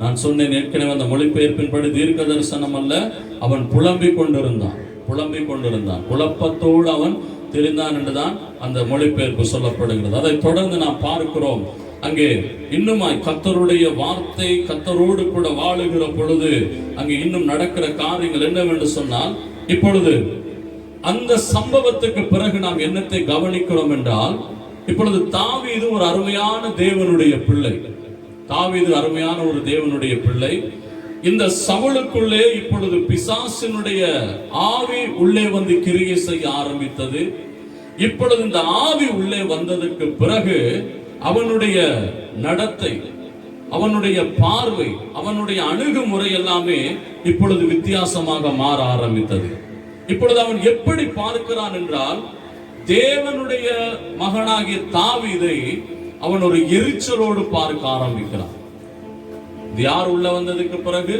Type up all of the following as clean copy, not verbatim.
நான் சொன்னேன் ஏற்கனவே, அந்த மொழிபெயர்ப்பின்படி தீர்க்க தரிசனம் அல்ல, அவன் புலம்பிக் கொண்டிருந்தான், குழப்பத்தோடு அவன் தெரிந்தான் என்றுதான் அந்த மொழிபெயர்ப்பு சொல்லப்படுகிறது. அதை தொடர்ந்து நாம் பார்க்கிறோம், அங்கே இன்னுமாய் கர்த்தருடைய வார்த்தை கர்த்தரோடு கூட வாழுகிற பொழுது அங்கே இன்னும் நடக்கிற காரியங்கள் என்னவென்று சொன்னால், இப்பொழுது அந்த சம்பவத்துக்கு பிறகு நாம் என்னத்தை கவனிக்கிறோம் என்றால், இப்பொழுது தாவீது ஒரு அருமையான தேவனுடைய பிள்ளை. தாவீது அருமையான ஒரு தேவனுடைய பிள்ளை. இந்த சவுலுக்குள்ளே இப்பொழுது பிசாசினுடைய ஆவி உள்ளே வந்து கிரியை செய்ய ஆரம்பித்தது. இப்பொழுது இந்த ஆவி உள்ளே வந்ததற்கு பிறகு அவனுடைய நடத்தை, அவனுடைய பார்வை, அவனுடைய அணுகுமுறை எல்லாமே இப்பொழுது வித்தியாசமாக மாற ஆரம்பித்தது. இப்பொழுது அவன் எப்படி பார்க்கிறான் என்றால், தேவனுடைய மகனாகிய தாவீதை அவன் ஒரு எரிச்சலோடு பார்க்க ஆரம்பிக்கிறான். யார் உள்ள வந்ததுக்கு பிறகு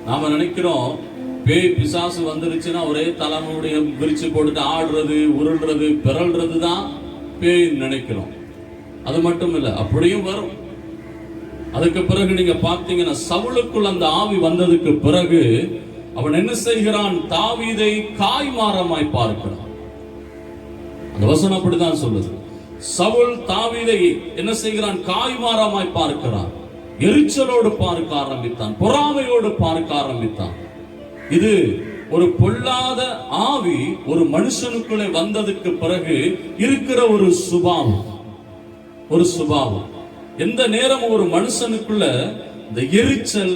நாம நினைக்கிறோம், பேய் பிசாசு வந்துருச்சுன்னா ஒரே தலைமுடைய விரிச்சு போட்டுட்டு ஆடுறது, உருள்றது, பிறல்றது தான் பேய் நினைக்கிறோம். அது மட்டும் இல்ல, அப்படியும் வரும். அதுக்கு பிறகு நீங்க பார்த்தீங்கன்னா, சவுலுக்குள் அந்த ஆவி வந்ததுக்கு பிறகு அவன் என்ன செய்கிறான்? தாவீதை காய்மாரமாய் பார்க்கிறான். அந்த வசனம் அப்படிதான் சொல்லுது. சவுல் தாவீதை என்ன செய்கிறான்? காய்மாரமாய் பார்க்கிறான், எரிச்சலோடு பார்க்க ஆரம்பித்தான், பொறாமையோடு பார்க்க ஆரம்பித்தான். இது ஒரு பொல்லாத ஆவி ஒரு மனுஷனுக்குள்ளே வந்ததுக்கு பிறகு இருக்கிற ஒரு சுபாவம். எந்த நேரம் ஒரு மனுஷனுக்குள்ள இந்த எரிச்சல்,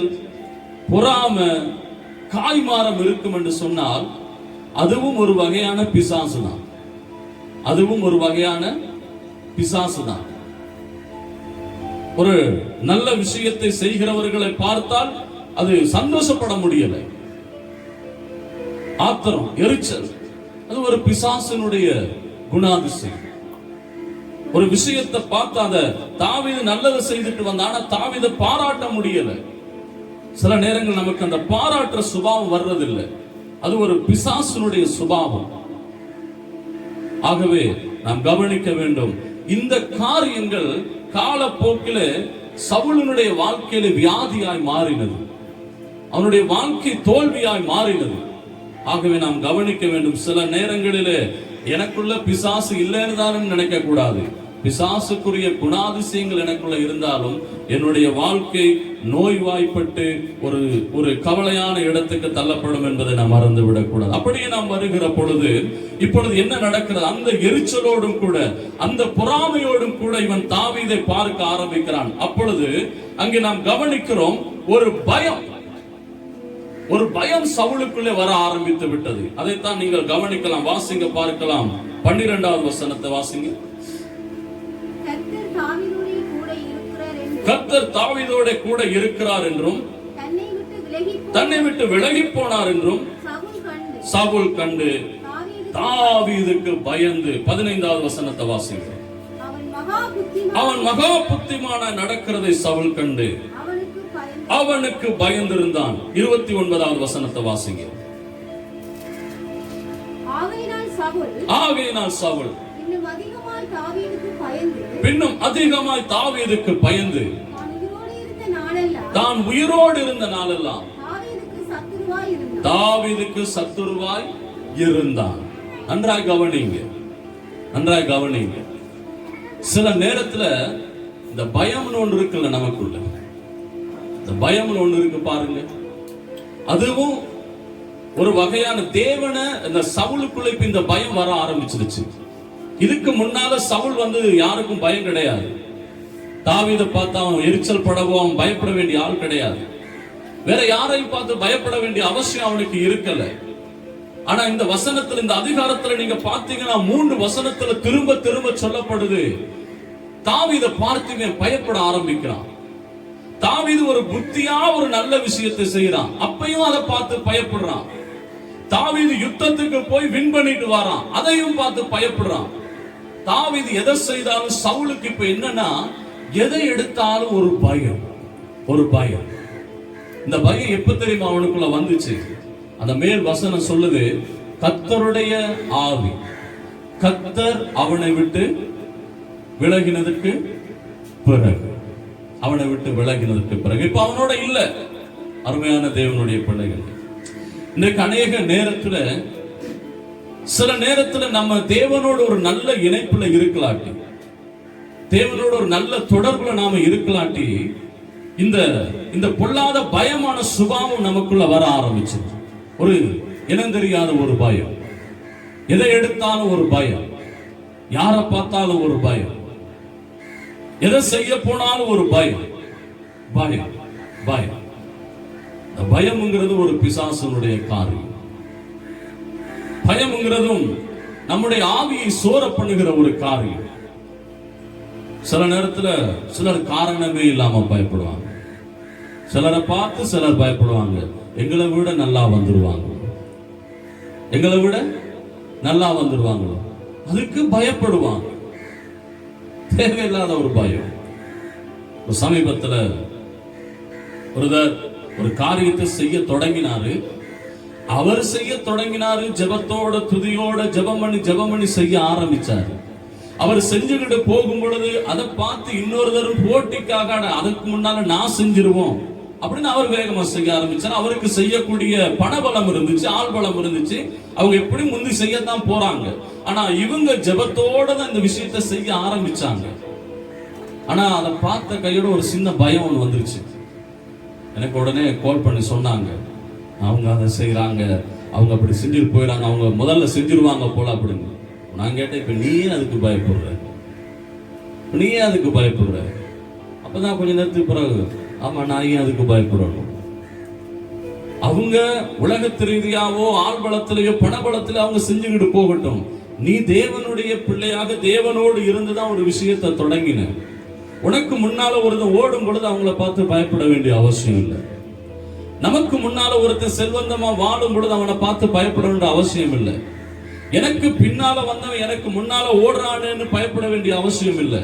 பொறாமை, காய்மாரம் இருக்கும் என்று சொன்னால், அதுவும் ஒரு வகையான பிசாசு தான். ஒரு நல்ல விஷயத்தை செய்கிறவர்களை பார்த்தால் அது சந்தோஷப்பட முடியலை. ஆத்திரம், எரிச்சல், அது ஒரு பிசாசினுடைய குணாதிசயம். ஒரு விஷயத்தை பார்த்து அதை தாவீது நல்லது செய்துட்டு வந்தான தாவீதை பாராட்ட முடியல. சில நேரங்கள் நமக்கு அந்த பாராட்டுற சுபாவம் வர்றதில்லை. அது ஒரு பிசாசினுடைய சுபாவம். ஆகவே நாம் கவனிக்க வேண்டும். இந்த காரியங்கள் காலப்போக்கில் சவுலினுடைய வாழ்க்கையில வியாதியாய் மாறினது, அவனுடைய வாழ்க்கை தோல்வியாய் மாறினது. ஆகவே நாம் கவனிக்க வேண்டும். சில நேரங்களிலே எனக்குள்ள பிசாசு இல்லைன்னு தான் நினைக்க கூடாது. பிசாசுக்குரிய குணாதிசயங்கள் எனக்குள்ள இருந்தாலும் என்னுடைய வாழ்க்கை நோய்வாய்ப்பட்டு ஒரு கவலையான இடத்துக்கு தள்ளப்படும் என்பதை நாம் மறந்து விடக்கூடாது. அப்படியே நாம் வருகிற பொழுது இப்பொழுது என்ன நடக்கிறது? அந்த எரிச்சலோடும் கூட, அந்த பொறாமையோடும் கூட இவன் தாவீதை பார்க்க ஆரம்பிக்கிறான். அப்பொழுது அங்கே நாம் கவனிக்கிறோம், ஒரு பயம் சவுலுக்குள்ளே வர ஆரம்பித்து விட்டது. அதைத்தான் நீங்கள் கவனிக்கலாம். வாசிங்க, பார்க்கலாம். 12வது வசனத்தை வாசிங்க. கர்த்தர் தாவீதோட கூட இருக்கிறார் என்றும் தன்னை விட்டு விலகி போனார் என்றும் சவுல் கண்டு தாவீதுக்கு பயந்து. 15வது வசனத்தை வாசிங்க. அவன் மகா புத்திமான நடக்கிறதை சவுல் கண்டு அவனுக்கு பயந்திருந்தான். 29வது வசனத்தை வாசிங்க. ஆகையினால் சவுல் பின்னும் அதிகமாய் தாவீதுக்கு பயந்து தான் உயிரோடு இருந்த நாளெல்லாம் தாவீதுக்கு சத்துருவாய் இருந்தான். நன்றாய் கவனிங்க. சில நேரத்துல இந்த பயம்னு ஒன்று இருக்குல்ல, நமக்குள்ள இந்த பயம்னு ஒன்று இருக்கு பாருங்க. அதுவும் ஒரு வகையான தேவனை இந்த சவுலுக்குள்ள இப்ப இந்த பயம் வர ஆரம்பிச்சிருச்சு. இதுக்கு முன்னால சவுல் யாருக்கும் பயம் கிடையாது. தாவீதை பார்த்து அவன் எரிச்சல் படவோ அவன் பயப்பட வேண்டிய ஆள் கிடையாது. வேற யாரையும் பார்த்து பயப்பட வேண்டிய அவசியம் அவனுக்கு இருக்கல. ஆனா இந்த வசனத்துல, இந்த அதிகாரத்துல நீங்க பார்த்தீங்கன்னா 3 வசனத்துல திரும்ப திரும்ப சொல்லப்படுது, தாவீதை பார்த்து பயப்பட ஆரம்பிக்கிறான். தாவீது ஒரு புத்தியா ஒரு நல்ல விஷயத்தை செய்யறான், அப்பையும் அதை பார்த்து பயப்படுறான். தாவீது யுத்தத்துக்கு போய் வின் பண்ணிட்டு வரான், அதையும் பார்த்து பயப்படுறான். தாவீது எதை செய்தாலும் சவுலுக்கு இப்ப என்னன்னா, எதை எடுத்தாலும் ஒரு பயம். இந்த பயம் எப்ப தெரியுமா அவனுக்குள்ள வந்துச்சு? அந்த மேல் வசனம் சொல்லுது, கர்த்தருடைய ஆவி, கர்த்தர் அவனை விட்டு விலகினதுக்கு பிறகு, அவனை விட்டு விலகினதற்கு பிறகு. இப்ப அவனோட இல்ல. அருமையான தேவனுடைய பிள்ளைகள், இன்றைக்கு அநேக நேரத்துல, சில நேரத்துல நம்ம தேவனோட ஒரு நல்ல இணைப்புல இருக்கலாட்டி, தேவனோட ஒரு நல்ல தொடர்புல நாம இருக்கலாட்டி, இந்த பொல்லாத பயமான சுபாவம் நமக்குள்ள வர ஆரம்பிச்சு. ஒரு இனம் தெரியாத ஒரு பயம், எதை எடுத்தாலும் ஒரு பயம், யாரை பார்த்தாலும் ஒரு பயம், எதை செய்ய போனாலும் ஒரு பயம். பயம் பயம் பயம்ங்கிறது ஒரு பிசாசனுடைய காரியம். பயம்ங்கிறதும் நம்முடைய ஆவியை சோர பண்ணுகிற ஒரு காரியம். சில நேரத்துல சிலர் காரணமே இல்லாம பயப்படுவாங்க. சிலரை பார்த்து சிலர் பயப்படுவாங்க. எங்களை விட நல்லா வந்துருவாங்க, எங்களை விட நல்லா வந்துருவாங்களோ, அதுக்கு பயப்படுவாங்க. தேவையில்லாத ஒரு பயம். ஒரு சமீபத்துல ஒரு காரியத்தை செய்ய தொடங்கினாரு. அவர் செய்ய தொடங்கினாரு, ஜெபத்தோட துதியோட ஜெபம் பண்ணி செய்ய ஆரம்பிச்சாரு. அவர் செஞ்சுக்கிட்டு போகும் பொழுது அதை பார்த்து இன்னொருத்தரும் போட்டிக்காக, அதுக்கு முன்னால நான் செஞ்சிருவோம் அப்படின்னு அவர் வேகமா செய்ய ஆரம்பிச்சார். அவருக்கு செய்யக்கூடிய பணபலம் இருந்துச்சு, ஆள் பலம் இருந்துச்சு. அவங்க எப்படி முந்தி செய்யத்தான் போறாங்க. ஆனா இவங்க ஜெபத்தோட தான் இந்த விஷயத்தை செய்ய ஆரம்பிச்சாங்க. ஆனா அதை பார்த்த கையோட ஒரு சின்ன பயம் ஒன்று வந்துருச்சு. எனக்கு உடனே கால் பண்ணி சொன்னாங்க, அவங்க அதை செய்யறாங்க, அவங்க அப்படி செஞ்சுட்டு போயிடறாங்க, அவங்க முதல்ல செஞ்சிருவாங்க போல அப்படின்னு. நான் கேட்டேன், இப்ப நீயே அதுக்கு பயப்படுற, நீயே அதுக்கு பயப்படுற? அப்பதான் கொஞ்ச நேரத்துக்கு பிறகு, ஆமா நான் ஏன் அதுக்கு பயப்படணும்? அவங்க உலகத்து ரீதியாவோ ஆள் பலத்திலேயோ பணபலத்திலே அவங்க செஞ்சுக்கிட்டு போகட்டும். நீ தேவனுடைய பிள்ளையாக தேவனோடு இருந்துதான் ஒரு விஷயத்தை தொடங்கின. உனக்கு முன்னால ஒருத்தன் ஓடும் பொழுது அவங்கள பார்த்து பயப்பட வேண்டிய அவசியம் இல்லை. நமக்கு முன்னால ஒருத்தன் செல்வந்தமா வாழும் பொழுது அவனை பார்த்து பயப்பட வேண்டிய அவசியம் இல்லை. எனக்கு பின்னால வந்தவன் எனக்கு முன்னால ஓடுறான்னு பயப்பட வேண்டிய அவசியம் இல்லை.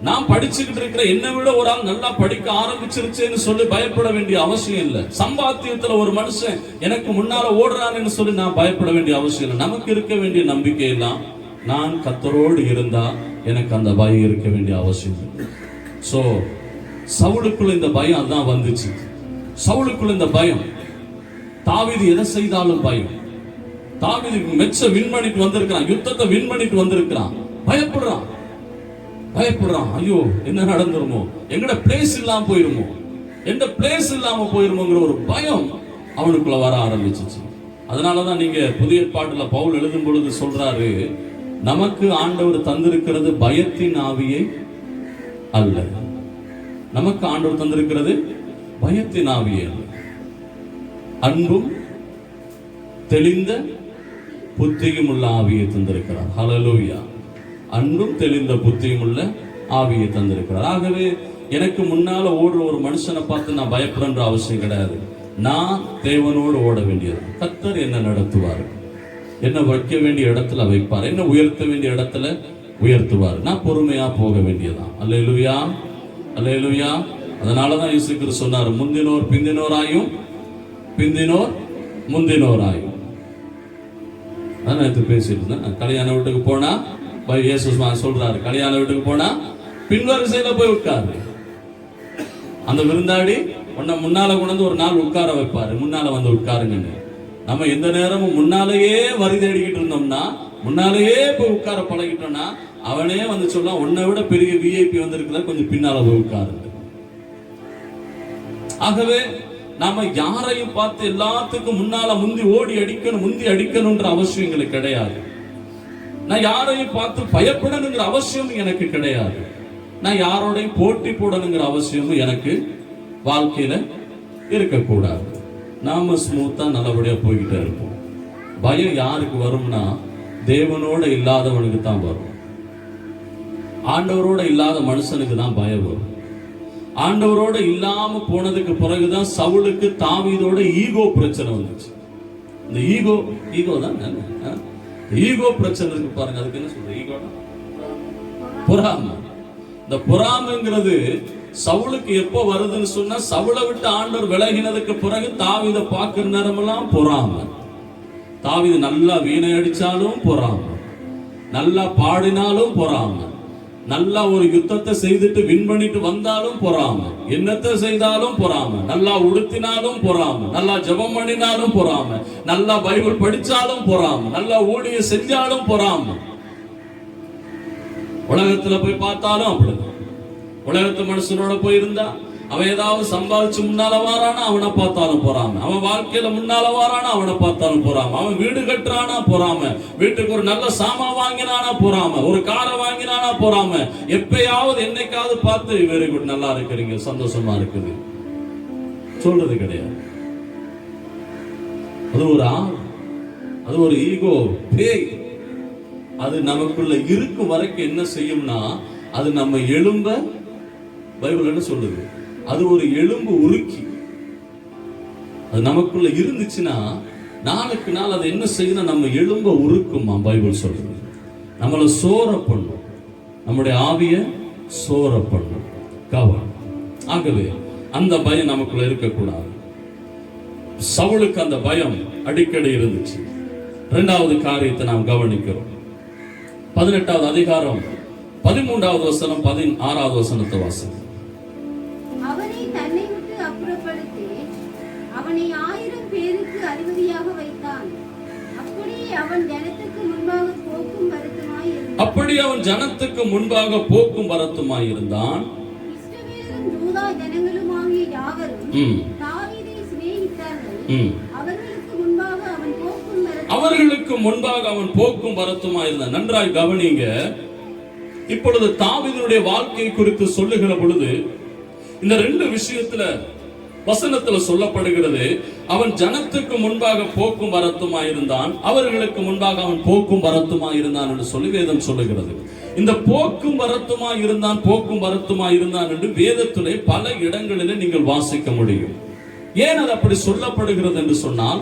நான் படிச்சுக்கிட்டு இருக்கிற என்னை விட ஒரு ஆள் நல்லா படிக்க ஆரம்பிச்சிருச்சேன்னு சொல்லி பயப்பட வேண்டிய அவசியம் இல்லை. சம்பாத்தியத்துல ஒரு மனுஷன் எனக்கு முன்னால ஓடுறான்னு சொல்லி நான் பயப்பட வேண்டிய அவசியம் இல்லை. நமக்கு இருக்க வேண்டிய நம்பிக்கை எல்லாம், நான் கர்த்தரோடு இருந்தா எனக்கு அந்த பயம் இருக்க வேண்டிய அவசியம் இல்லை. சோ சவுலுக்குள்ள இந்த பயம் அதான் வந்துச்சு. சவுலுக்குள்ள இந்த பயம். தாவீது எதை செய்தாலும் பயம். தாவீது மெச்ச வின் பண்ணிட்டு வந்திருக்கிறான், யுத்தத்தை வின் பண்ணிட்டு வந்திருக்கிறான். பயப்படுறான். ஐயோ என்ன நடந்துருமோ, எங்கட பிளேஸ் இல்லாம போயிருமோ, எந்த பிளேஸ் இல்லாம போயிருமோங்கிற ஒரு பயம் அவனுக்குள்ள வர ஆரம்பிச்சிச்சு. அதனாலதான் நீங்க புதிய ஏற்பாட்டுல பவுல் எழுதும் பொழுது சொல்றாரு, நமக்கு ஆண்டவர் தந்திருக்கிறது பயத்தின் ஆவியை அல்ல. நமக்கு ஆண்டவர் தந்திருக்கிறது பயத்தின் ஆவியை அல்ல, அன்பும் தெளிந்த புத்தியும் உள்ள ஆவியை தந்திருக்கிறார். ஹல்லேலூயா. அன்பும் தெளிந்த புத்தியும் உள்ள ஆவியை தந்திருக்கிறார். ஆகவே எனக்கு முன்னால ஓடுற ஒரு மனுஷனை பார்த்து நான் பயப்படுற அவசியம் கிடையாது. நான் தேவனோடு ஓட வேண்டியது. கர்த்தர் என்ன நடத்துவார், என்ன வைக்க வேண்டிய இடத்துல வைப்பார், என்ன உயர்த்த வேண்டிய இடத்துல உயர்த்துவார். நான் பொறுமையா போக வேண்டியதான். அல்லேலூயா, அல்லேலூயா. அதனாலதான் இயேசு கிறிஸ்து சொன்னார், முந்தினோர் பிந்தினோராயும் பிந்தினோர் முந்தினோராயும். அதான் நேற்று பேசிட்டு இருந்தேன். கல்யாண வீட்டுக்கு போனா இயேசு சொல்றாரு, கல்யாண வீட்டுக்கு போனா பின்வரிசையில போய் உட்காரு. அந்த விருந்தாடி உன்னை முன்னால கொண்டு ஒரு நாள் உட்கார வைப்பாரு, முன்னால வந்து உட்காருங்கன்னு. நம்ம எந்த நேரமும் முன்னாலேயே வரி தேடிக்கிட்டு இருந்தோம்னா, முன்னாலேயே போய் உட்கார பழகிட்டோம்னா, அவனே வந்து சொல்ல, உன்னை விட பெரிய விஐபி வந்திருக்கிறத கொஞ்சம் பின்னால போய் உட்காருங்க. ஆகவே நாம யாரையும் பார்த்து எல்லாத்துக்கும் முன்னால முந்தி ஓடி அடிக்கணும், முந்தி அடிக்கணும்ன்ற அவசியம் எங்களுக்கு கிடையாது. நான் யாரையும் பார்த்து பயப்படணுங்கிற அவசியம் எனக்கு கிடையாது. நான் யாரோடையும் போட்டி போடணுங்கிற அவசியமும் எனக்கு வாழ்க்கையில இருக்கக்கூடாது. நாம ஸ்மூத்தா நல்லபடியா போய்கிட்டே இருப்போம். பயம் யாருக்கு வரும்னா, தேவனோட இல்லாதவனுக்கு தான் வரும். ஆண்டவரோட இல்லாத மனுஷனுக்கு தான் பயம் வரும். ஆண்டவரோட இல்லாம போனதுக்கு பிறகுதான் சவுலுக்கு தாவீதோட ஈகோ பிரச்சனை வந்துச்சு. இந்த ஈகோ தான் ஈகோ பிரச்சனை இருக்கு பாருங்க. அதுக்கு என்ன சொல்ற? ஈகோ பொறாமை. இந்த பொறாமைங்கிறது சவுலுக்கு எப்போ வருதுன்னு சொன்னா, சவுலை விட்டு ஆண்டவர் விலகினதுக்கு பிறகு தாவீதை பார்க்கிற நேரமெல்லாம் பொறாமை. தாவீது நல்லா வீணை அடிச்சாலும் பொறாமை, நல்லா பாடினாலும் பொறாமை, நல்லா ஒரு யுத்தத்தை செய்துட்டு வின் பண்ணிட்டு வந்தாலும் பொறாம, என்னத்தை செய்தாலும் பொறாம, நல்லா உடுத்தினாலும் பொறாம, நல்லா ஜெபம் பண்ணினாலும் பொறாம, நல்லா பைபிள் படிச்சாலும் பொறாம, நல்லா ஊழியம் செஞ்சாலும் பொறாம. உலகத்துல போய் பார்த்தாலும் அப்படிதான். உலகத்து மனுஷனோட போயிருந்தா அவன் ஏதாவது சம்பாதிச்சு முன்னால வாரானா அவனை பார்த்தாலும் பொறாம, அவன் வாழ்க்கையில முன்னால வாரானா அவனை பார்த்தாலும் பொறாம, அவன் வீடு கட்டுறானா பொறாம, வீட்டுக்கு ஒரு நல்ல சாமா வாங்கினானா பொறாம, ஒரு காரை வாங்கினானா பொறாம, எப்பயாவது என்னைக்காவது பார்த்து வெரி குட் நல்லா இருக்கிறீங்க சந்தோஷமா இருக்குது சொல்றது கிடையாது. அது ஒரு அது ஒரு ஈகோ பேய். அது நமக்குள்ள இருக்கும் வரைக்கும் என்ன செய்யும்னா அது நம்ம எலும்ப, பைபிள் என்ன சொல்லுது, அது ஒரு எலும்பு உருக்கி. அது நமக்குள்ள இருந்துச்சுன்னா நாளுக்கு நாள் அது என்ன செய்யணும், நம்ம எலும்ப உருக்குமா. பைபிள் சொல்றது நம்மளை சோர பண்ணும், நம்முடைய ஆவிய சோர பண்ணும். கவனம். ஆகவே அந்த பயம் நமக்குள்ள இருக்கக்கூடாது. சவுலுக்கு அந்த பயம் அடிக்கடி இருந்துச்சு. இரண்டாவது காரியத்தை நாம் கவனிக்கிறோம். 18வது அதிகாரம் 13வது வசனம் 16வது வசனத்தை வாசிங்க. அவனை தன்னை விட்டு அப்புறப்படுத்தி அவனை 1000 பேருக்கு அதிபதியாக வைத்தான். அப்படியே அவன் ஜனத்துக்கு முன்பாக போக்கும் வரத்துமாய் இருந்தான். இஸ்ரவேலும் யூதா ஜனங்களுமாகிய யாவரும் தாவீதை சிநேகித்தார்கள். அவர்களுக்கு முன்பாக அவன் போக்கும் வரத்துமாய் இருந்தான். நன்றாய் கவனிங்க. இப்பொழுது தாவீதுடைய வாழ்க்கை குறித்து சொல்லுகிற பொழுது இந்த ரெண்டு விஷயத்துல வசனத்துல சொல்லப்படுகிறது. அவன் ஜனத்துக்கு முன்பாக போக்கும் வரத்துமாய் இருந்தான், அவர்களுக்கு முன்பாக அவன் போக்கும் வரத்துமாய் இருந்தான் என்று சொல்லி வேதம் சொல்லுகிறது. இந்த போக்கும் வரத்துமாய் இருந்தான், போக்கும் வரத்துமாய் இருந்தான் என்று வேதத்திலே பல இடங்களிலே நீங்கள் வாசிக்க முடியும். ஏன் அது அப்படி சொல்லப்படுகிறது என்று சொன்னால்,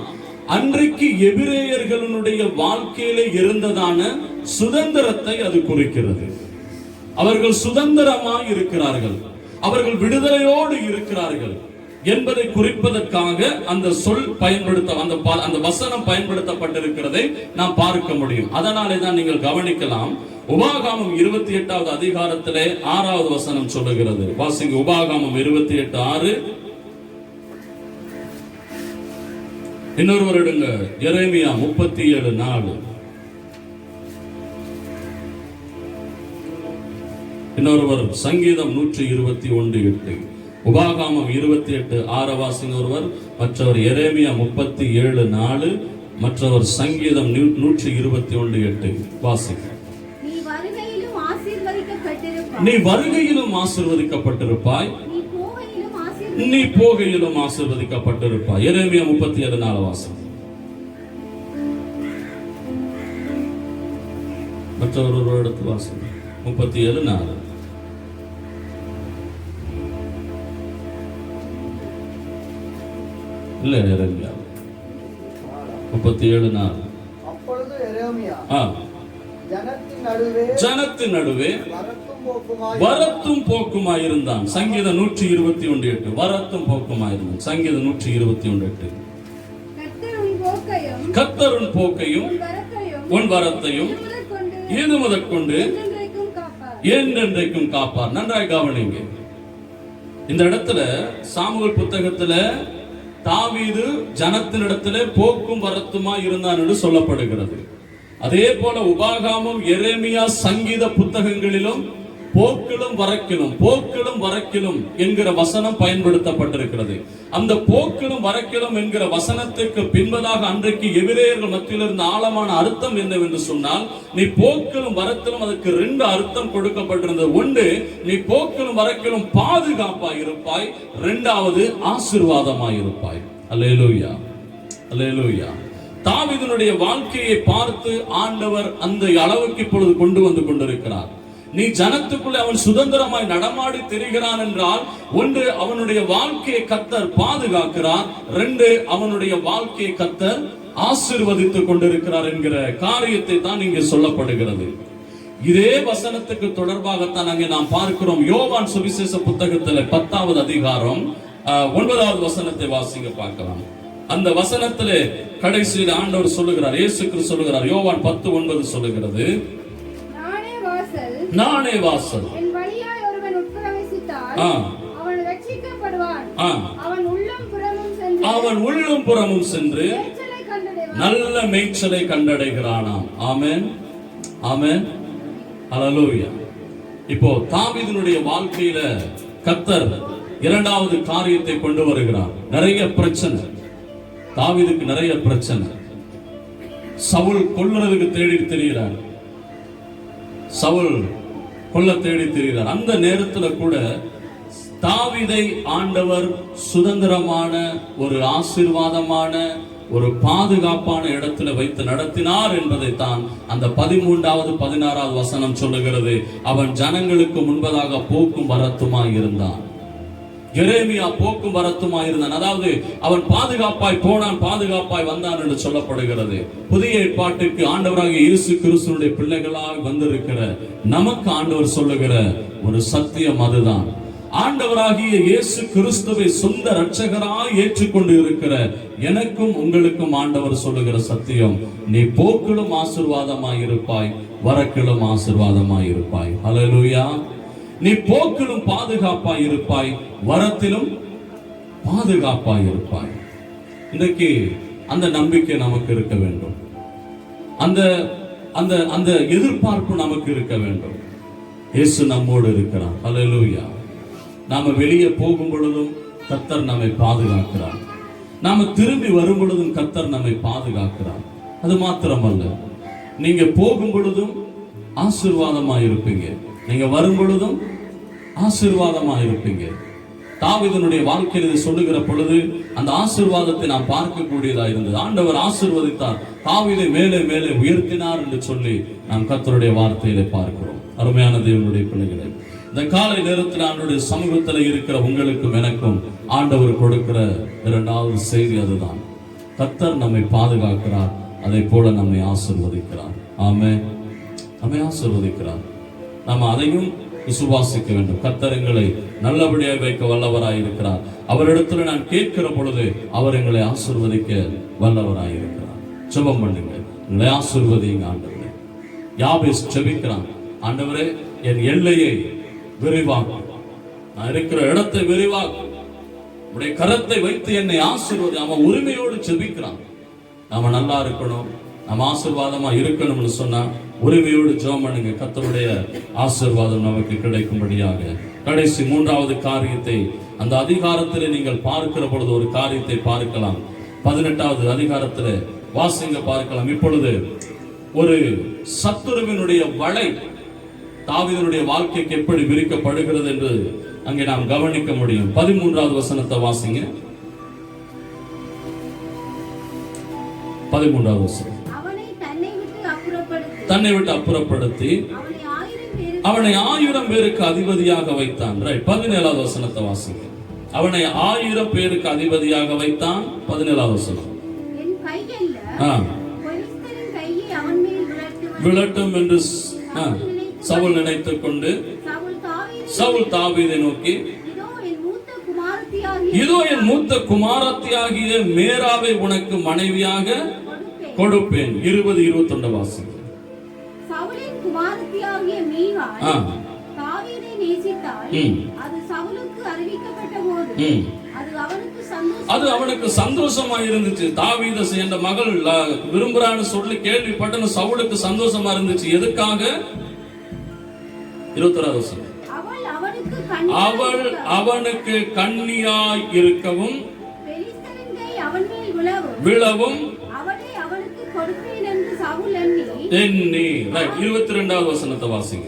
அன்றைக்கு எபிரேயர்களுடைய வாழ்க்கையிலே இருந்ததான சுதந்திரத்தை அது குறிக்கிறது. அவர்கள் சுதந்திரமாய் இருக்கிறார்கள், அவர்கள் விடுதலையோடு இருக்கிறார்கள் என்பதை குறிப்பதற்காக அந்த சொல் அந்த வசனம் பயன்படுத்தப்பட்டிருக்கிறதை நாம் பார்க்க முடியும். அதனாலே தான் நீங்கள் கவனிக்கலாம். உபாகமம் 28வது அதிகாரத்திலே 6வது வசனம் சொல்லுகிறது. வாசிங்க. உபாகமம் 28:6. இன்னொருவர் எடுங்க. எரேமியா 37:4. இன்னொருவர் சங்கீதம் 121:8. உபாகமம் 28:6 வாசிங்க ஒருவர், மற்றவர் எரேமியா 37:4, மற்றவர் சங்கீதம் 121:8 வாசிங்க. நீ வருகையிலும் ஆசீர்வதிக்கப்பட்டிருப்பாய், நீ போகையிலும் ஆசீர்வதிக்கப்பட்டிருப்பாய். எரேமியா 37:4 வாசிங்க. மற்றவர் ஒரு இடத்துல வாசிங்க. 37:4. இல்ல, எரேமியா 37:4. அப்பொழுது எரேமியா ஜனத்தின் நடுவே வரத்தும் போக்குமாய் இருந்தான். சங்கீதம் 121:8. வரத்தும் போக்குமாய் இருந்தான். சங்கீதம் 121:8. கர்த்தர் உன் போக்கையும் உன் வரத்தையும் இது முதற்கொண்டு என்றென்றைக்கும் காப்பார். நன்றாய் கவனிங்க. இந்த இடத்துல சாமுவேல் புத்தகத்துல தாவீது ஜனத்தினிடத்திலே போக்கும் வரத்துமாய் இருந்தான் என்று சொல்லப்படுகிறது. அதே போல உபாகமம், எரேமியா, சங்கீத புத்தகங்களிலும் போக்கிலும் வரக்கிலும் என்கிற வசனம் பயன்படுத்தப்பட்டிருக்கிறது. அந்த போக்கிலும் வரக்கிலும் என்கிற வசனத்துக்கு பின்பதாக அன்றைக்கு எபிரேயர்கள் மத்தியில் இருந்த ஆழமான அர்த்தம் என்னவென்று சொன்னால், நீ போக்கிலும் வரக்கிலும் அதுக்கு 2 அர்த்தம் கொடுக்கப்பட்டிருந்தது. ஒன்று, நீ போக்கிலும் வரக்கிலும் பாதுகாப்பாய் இருப்பாய், 2வது ஆசீர்வாதமாய் இருப்பாய். அல்லேலூயா, அல்லேலூயா. தாவீதுனுடைய வாழ்க்கையை பார்த்து ஆண்டவர் அந்த அளவுக்கு இப்பொழுது கொண்டு வந்து கொண்டிருக்கிறார். நீ ஜனத்துக்குள்ளே அவன் சுதந்திரமாய் நடமாடி தெரிகிறான் என்றால், ஒன்று, அவனுடைய வாழ்க்கையை கர்த்தர் பாதுகாக்கிறார், 2, அவனுடைய வாழ்க்கையை கர்த்தர் ஆசீர்வதித்துக் கொண்டிருக்கிறார் என்கிற காரியத்தை தான் இங்கே சொல்லப்படுகிறது. இதே வசனத்துக்கு தொடர்பாகத்தான் அங்கே நாம் பார்க்கிறோம். யோவான் சுவிசேஷ புத்தகத்தில் 10வது அதிகாரம் 9வது வசனத்தை வாசிங்க பார்க்கலாம். அந்த வசனத்திலே கடைசியில் ஆண்டவர் சொல்லுகிறார், இயேசு கிறிஸ்து சொல்லுகிறார். யோவான் 10:9 சொல்லுகிறது, நானே வாசல். என் வழியாய் ஒருவன் உட்பிரவேசித்தால் ஆ. அவன் ரட்சிக்கப்படுவான். ஆ. அவன் உள்ளும் புறமும் சென்று அவன் உள்ளும் புறமும் சென்று மேய்ச்சலை கண்டடைவான். நல்ல மேய்ச்சலை கண்டடைகிறானாம். ஆமென், ஆமென், ஹல்லேலூயா. இப்போ தாவீதினுடைய வாழ்க்கையில கர்த்தர் இரண்டாவது காரியத்தை கொண்டு வருகிறார். நிறைய பிரச்சனை, தாவீதுக்கு நிறைய பிரச்சனை. சவுல் கொல்றதுக்கு தேடி திரிகிறார், சவுல் கொல்ல தேடி திரிகிறார். அந்த நேரத்துல கூட தாவீதை ஆண்டவர் சுதந்திரமான ஒரு ஆசீர்வாதமான ஒரு பாதுகாப்பான இடத்துல வைத்து நடத்தினார் என்பதைத்தான் அந்த 13வது 16வது வசனம் சொல்லுகிறது. அவன் ஜனங்களுக்கு முன்பதாக போக்கும் வரத்துமாய் இருந்தான். எரேமியா போக்கும் வரத்துமாய் இருந்தான். அதாவது அவன் பாதுகாப்பாய் போனான், பாதுகாப்பாய் வந்தான் என்று சொல்லப்படுகிறது. புதிய ஏற்பாட்டுக்கு ஆண்டவராகிய இயேசு கிறிஸ்துவினுடைய பிள்ளைகளாய் வந்திருக்கிற நமக்கு ஆண்டவர் சொல்லுகிற ஒரு சத்தியம் அதுதான். ஆண்டவராகிய இயேசு கிறிஸ்துவை சொந்த இரட்சகராய் ஏற்றுக்கொண்டு இருக்கிற எனக்கும் உங்களுக்கும் ஆண்டவர் சொல்லுகிற சத்தியம், நீ போக்கிலும் ஆசீர்வாதமாய் இருப்பாய், வரக்கிலும் ஆசீர்வாதமாய் இருப்பாய். ஹல்லேலூயா. நீ போக்கிலும் பாதுகாப்பாய் இருப்பாய், வரத்திலும் பாதுகாப்பாய் இருப்பாய். இன்றைக்கு அந்த நம்பிக்கை நமக்கு இருக்க வேண்டும், அந்த அந்த அந்த எதிர்பார்ப்பு நமக்கு இருக்க வேண்டும். இயேசு நம்மோடு இருக்கிறார். ஹல்லேலூயா. நாம வெளியே போகும் பொழுதும் கர்த்தர் நம்மை பாதுகாக்கிறார், நாம திரும்பி வரும் பொழுதும் கர்த்தர் நம்மை பாதுகாக்கிறார். அது மாத்திரமல்ல, நீங்க போகும் பொழுதும் ஆசீர்வாதமா இருப்பீங்க, நீங்க வரும் பொழுதும் ஆசீர்வாதமா இருப்பீங்க. தாவீதினுடைய வாழ்க்கையில் இது சொல்லுகிற பொழுது அந்த ஆசீர்வாதத்தை நாம் பார்க்கக்கூடியதா இருந்தது. ஆண்டவர் ஆசீர்வதித்தார், தாவீதை மேலே மேலே உயர்த்தினார் என்று சொல்லி நாம் கர்த்தருடைய வார்த்தையிலே பார்க்கிறோம். அருமையான தேவனுடைய பிள்ளைகளே, இந்த காலை நேரத்தில் ஆண்டவருடைய சமூகத்தில் இருக்கிற உங்களுக்கும் எனக்கும் ஆண்டவர் கொடுக்கிற இரண்டாவது செய்தி அதுதான். கர்த்தர் நம்மை பாதுகாக்கிறார், அதை போல நம்மை ஆசீர்வதிக்கிறார். ஆமென், நம்மை ஆசீர்வதிக்கிறார். நாம் அதையும் விசுவாசிக்க வேண்டும். கர்த்தர் எங்களை நல்லபடியாக வைக்க வல்லவராய் இருக்கிறார். அவரிடத்துல நான் கேட்கிற பொழுது அவர் எங்களை ஆசீர்வதிக்க வல்லவராய் இருக்கிறார். ஜெபம் பண்ணுங்க, எங்களை ஆசீர்வதிங்க ஆண்டவரே. யாபேஸ் ஜெபிக்கிறான், ஆண்டவரே என் எல்லையை விரிவாக்கும், நான் இருக்கிற இடத்தை விரிவாக்கும், உடைய கரத்தை வைத்து என்னை ஆசீர்வதி. அவன் உரிமையோடு ஜெபிக்கிறான். நாம நல்லா இருக்கணும், நம்ம ஆசீர்வாதமா இருக்கணும்னு சொன்னா உரிமையோடு ஜெபம் பண்ணுங்க. கர்த்தருடைய ஆசீர்வாதம் நமக்கு கிடைக்கும்படியாக. கடைசி மூன்றாவது காரியத்தை அந்த அதிகாரத்தில் நீங்கள் பார்க்கிற பொழுது ஒரு காரியத்தை பார்க்கலாம். 18வது அதிகாரத்தில் வாசிங்க பார்க்கலாம். இப்பொழுது ஒரு சத்துருவினுடைய வலை தாவீதினுடைய வாழ்க்கைக்கு எப்படி விரிக்கப்படுகிறது என்று அங்கே நாம் கவனிக்க முடியும். 13வது வசனத்தை வாசிங்க. 13வது வசனம். தன்னை விட்டு அப்புறப்படுத்தி அவனை 1000 பேருக்கு அதிபதியாக வைத்தான். ரைட். 17வது வசனத்தை வாசிங்க. அவனை 1000 பேருக்கு அதிபதியாக வைத்தான். 17வது வசனம். விழட்டும் என்று சவுல் நினைத்துக் கொண்டு சவுல் தாவீதை நோக்கி, இதோ என் மூத்த குமாரத்தியாகிய மேராவை உனக்கு மனைவியாக கொடுப்பேன். 20, 21 வாசிங்க. சவுலின் குமாரத்தியாகிய மீகாள் தாவீதை நேசித்தாள். அது சவுலுக்கு அறிவிக்கப்பட்ட போது அது அவனுக்கு சந்தோஷமா இருந்துச்சு. தாவீதை என்ற மகள் விரும்புறான்னு சொல்லி கேள்விப்பட்ட சவுலுக்கு சந்தோஷமா இருந்துச்சு. எதுக்காக? 21வது வசனம். அவள் அவனுக்கு கன்னியாய் இருக்கவும் விழவும் எண்ணி. 22வது வசனத்தை வாசிங்க.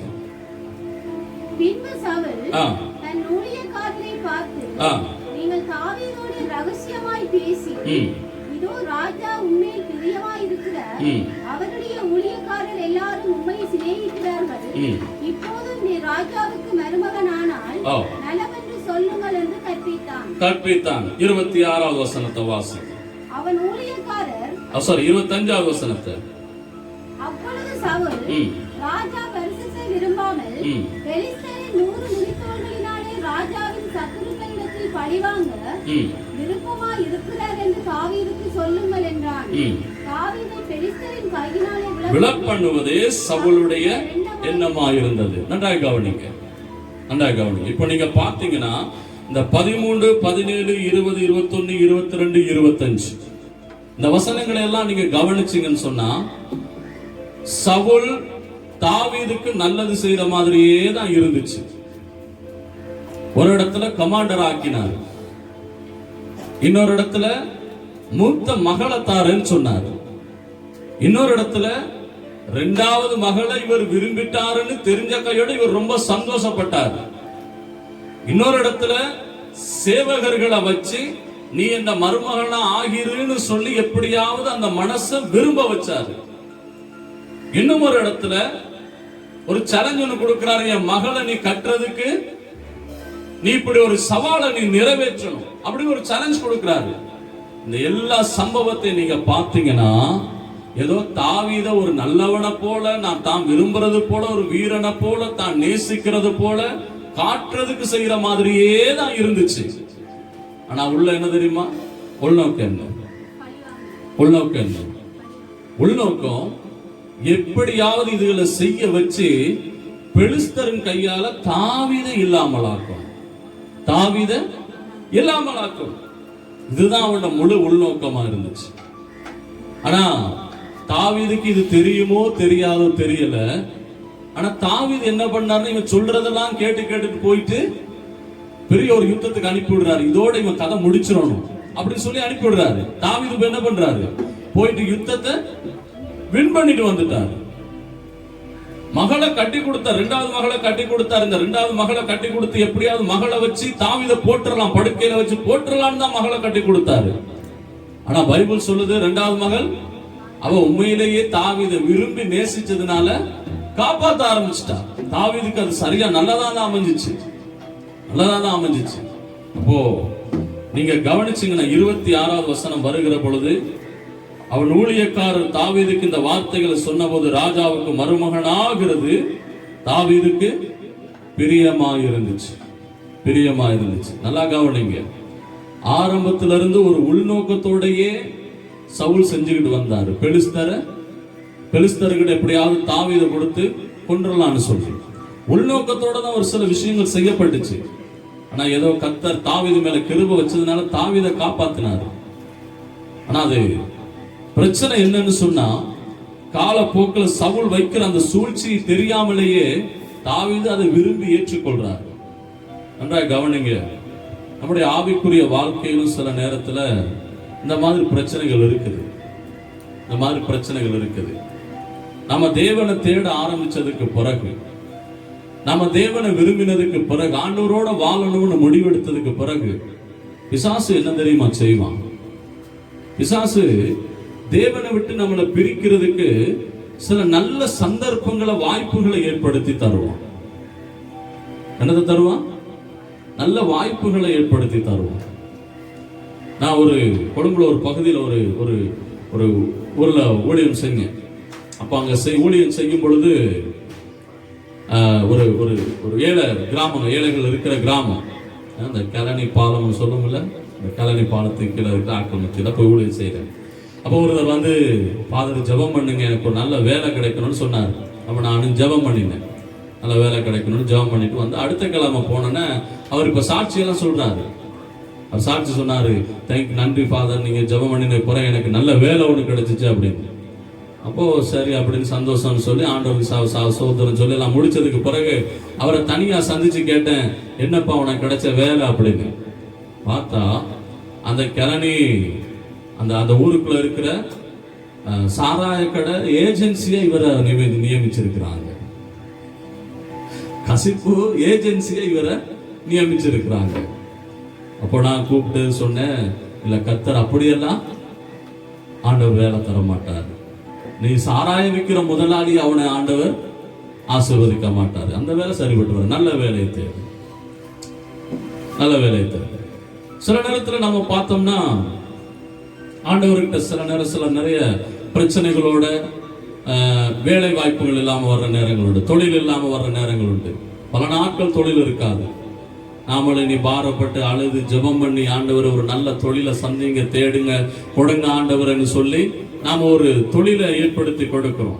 பின்பு சவுல் தன் ஊழியக்காரரை பார்த்து, நீங்கள் தாவீதோடு ரகசியமாய் பேசி, இதோ ராஜா உண்மையில் பிரியமாய் இருக்கிறார், அவருடைய ஊழியக்காரர் எல்லாரும் உண்மை சிநேகிக்கிறார்கள், இப்போதும் நீ ராஜாவுக்கு மருமகனானால் நலவென்று சொல்லுங்கள் என்று கற்பித்தான். 26வது வசனத்தை வாசிங்க. அவன் ஊழியக்காரர் 25வது வசனத்தை. அப்பொழுது சவுல் ராஜா பரிசுத்தை விரும்பாமல் பெலிஸ்தரின் 100 நுனித்தோள்களினாலே ராஜாவின் சத்துருக்களிடத்தில் பழிவாங்க விருப்பமாய் இருக்கிறார் என்று தாவீதுக்கு சொல்லுங்கள் என்றான். தாவீதை பெலிஸ்தரின் கையினாலே விழப்பண்ணுவதே சவுலுடைய எண்ணமாயிருந்தது. நன்றாக கவனிங்க, நன்றாக கவனிங்க. இப்போ நீங்க பாத்தீங்கன்னா இந்த 13, 17, 20, 21, 22, 25 இந்த வசனங்களை எல்லாம் நீங்க கவனிச்சீங்கன்னு சொன்னா சவுல் தாவீதுக்கு நல்லது செய்யற மாதிரியே தான் இருந்துச்சு. ஒரு இடத்துல கமாண்டர் ஆக்கினார், இன்னொரு இடத்துல மூத்த மகளை தாரன்னு சொன்னார், இன்னொரு இடத்துல 2வது மகளை இவர் விரும்பிட்டாருன்னு தெரிஞ்ச கையோட இவர் ரொம்ப சந்தோஷப்பட்டார், இன்னொரு இடத்துல சேவகர்களை வச்சு நீ இந்த மருமகளா ஆகிருன்னு சொல்லி எப்படியாவது அந்த மனசை விரும்ப வச்சாரு. இன்னும் ஒரு இடத்துல ஒரு சேலஞ்ச் ஒன்று கொடுக்கிறாரு, என் மகளை நீ கட்டுறதுக்கு நீ இப்படி ஒரு சவாலை நீ நிறைவேற்றணும் அப்படி ஒரு சேலஞ்ச் கொடுக்கிறாரு. இந்த எல்லா சம்பவத்தை நீங்க பாத்தீங்கன்னா ஏதோ தாவீத ஒரு நல்லவனை போல, நான் தான் விரும்புறது போல, ஒரு வீரனை போல, தான் நேசிக்கிறது போல காட்டுறதுக்கு செய்யற மாதிரியே தான் இருந்துச்சு. ஆனா உள்ள என்ன தெரியுமா? உள்நோக்கம் என்ன? உள்நோக்கம் என்ன? உள்நோக்கம் எப்படியாவது இதுகளை செய்ய வச்சு பெலிஸ்தரின் கையால தாவீதை இல்லாமலாக்கும், தாவீதை இல்லாமலாக்கும். இதுதான் அவனோட முழு உள்நோக்கமா இருந்துச்சு. ஆனா தாவீதுக்கு இது தெரியுமோ தெரியாதோ தெரியல. ஆனா தாவீது என்ன பண்ணாருன்னு இவன் சொல்றதெல்லாம் கேட்டுட்டு போயிட்டு பெரிய ஒரு யுத்தத்துக்கு அனுப்பி விடுறாரு. இதோட இவன் கதை முடிச்சிடணும் அப்படின்னு சொல்லி அனுப்பி விடுறாரு. தாவீது என்ன பண்றாரு? போயிட்டு யுத்தத்தை வின் பண்ணிட்டு வந்துட்டாரு. மகளை கட்டி கொடுத்தார், 2வது மகளை கட்டி கொடுத்தார். இந்த 2வது மகளை கட்டி கொடுத்து எப்படியாவது மகளை வச்சு தாவீதை போட்டுறலாம், படுக்கையில வச்சு போட்டுறலான்னு தான் மகளை கட்டி கொடுத்தாரு. ஆனா பைபிள் சொல்லுது 2வது மகள் அவ உண்மையிலேயே தாவீதை விரும்பி நேசிச்சதுனால காப்பாற்ற ஆரம்பிச்சிட்டா. தாவீதுக்கு அது சரியா நல்லதான் அமைஞ்சிச்சு, நல்லதான் அமைஞ்சிச்சு. அப்போ நீங்க கவனிச்சீங்கன்னா 26வது வசனம் வருகிற பொழுது அவன் ஊழியக்காரர் தாவீதுக்கு இந்த வார்த்தைகளை சொன்னபோது ராஜாவுக்கு மருமகனாகிறது தாவீதுக்கு பிரியமாயிருந்துச்சு, பிரியமாயிருந்துச்சு. நல்லா கவனிங்க, ஆரம்பத்திலிருந்து ஒரு உள்நோக்கத்தோடையே சவுல் செஞ்சுக்கிட்டு வந்தாரு. பெலிஸ்தர்கிட்ட எப்படியாவது தாவீதை கொடுத்து கொன்றலாம்னு சொல்லி உள்நோக்கத்தோட தான் ஒரு சில விஷயங்கள் செய்யப்பட்டுச்சு. ஆனா ஏதோ கர்த்தர் தாவீது மேல கிருபை வச்சதுனால தாவீதை காப்பாத்தினாரு. ஆனா அது பிரச்சனை என்னன்னு சொன்னா காலப்போக்கில் சவுல் வைக்கிற அந்த சூழ்ச்சி தெரியாமலேயே தாவீது அதை விரும்பி ஏற்றுக்கொள்றார். நன்றாக கவனிங்க, நம்முடைய ஆவிக்குரிய வாழ்க்கையிலும் சில நேரத்துல இந்த மாதிரி பிரச்சனைகள் இருக்குது, இந்த மாதிரி பிரச்சனைகள் இருக்குது. நம்ம தேவனை தேட ஆரம்பிச்சதுக்கு பிறகு, நம்ம தேவனை விரும்பினதுக்கு பிறகு, ஆண்டவரோட வாழணும்னு முடிவெடுத்ததுக்கு பிறகு பிசாசு என்ன தெரியுமா செய்வான்? பிசாசு தேவனை விட்டு நம்மளை பிரிக்கிறதுக்கு சில நல்ல சந்தர்ப்பங்களை, வாய்ப்புகளை ஏற்படுத்தி தருவான். என்னது தருவான்? நல்ல வாய்ப்புகளை ஏற்படுத்தி தருவான். நான் ஒரு கொழும்புல ஒரு பகுதியில் ஒரு ஒரு ஒரு ஊர்ல ஊழியம் செஞ்சேன். அப்ப அங்க ஊழியம் செய்யும் பொழுது ஒரு ஒரு ஒரு கிராமம், ஏழைகள் இருக்கிற கிராமம், அந்த கலனி பாலம் சொல்லுமில்ல, இந்த கலனி பாலத்துக்கு கீழே இருக்கிற ஆட்கள் மத்தியில் போய் ஊழியம் செய்கிறேன். அப்போ ஒருத்தர் வந்து ஃபாதர் ஜெபம் பண்ணுங்க, எனக்கு ஒரு நல்ல வேலை கிடைக்கணும்னு சொன்னார். அப்போ நானும் ஜெபம் பண்ணினேன், நல்ல வேலை கிடைக்கணும்னு ஜெபம் பண்ணிட்டு வந்து அடுத்த கிழமை போனேன்னா அவர் இப்போ சாட்சியெல்லாம் சொல்றாரு. அவர் சாட்சி சொன்னாரு, தேங்க்யூ, நன்றி ஃபாதர், நீங்க ஜெபம் பண்ணின பிறகு எனக்கு நல்ல வேலை ஒன்று கிடைச்சிச்சு அப்படின்னு. அப்போ சரி அப்படின்னு சந்தோஷம்னு சொல்லி ஆண்டவருக்கு சோதரம் சொல்லி எல்லாம் முடிச்சதுக்கு பிறகு அவரை தனியா சந்திச்சு கேட்டேன், என்னப்பா உனக்கு கிடைச்ச வேலை அப்படின்னு. பார்த்தா அந்த கிளனி அந்த ஊருக்குள்ள இருக்கிற சாராய கடை ஏஜென்சியை இவரை நியமிச்சிருக்கிறாங்க. கசிப்பு ஏஜென்சியை இவரை நியமிச்சிருக்கிறாங்க. அப்போ நான் கூப்பிட்டு சொன்னேன், இல்ல கர்த்தர் அப்படியெல்லாம் ஆண்டவர் வேலை தர மாட்டார். நீ சாராயம் விற்கிற முதலாளி அவனை ஆண்டவர் ஆசீர்வதிக்க மாட்டார். அந்த வேலை சரிபட்டு வர நல்ல வேலையை தேவை, நல்ல வேலையை தேவை. சில நேரத்தில் நம்ம பார்த்தோம்னா ஆண்டவர்கிட்ட சில நேரம் நிறைய பிரச்சனைகளோட, வேலை வாய்ப்புகள் இல்லாமல் வர்ற நேரங்கள் உண்டு, தொழில் இல்லாமல் வர்ற நேரங்கள் உண்டு. பல நாட்கள் தொழில் இருக்காது. நாமளை நீ பாரப்பட்டு அழுது ஜெபம் பண்ணி ஆண்டவர் ஒரு நல்ல தொழிலை சந்திங்க, தேடுங்க, கொடுங்க ஆண்டவர்னு சொல்லி நாம ஒரு தொழிலை ஏற்படுத்தி கொடுக்கிறோம்.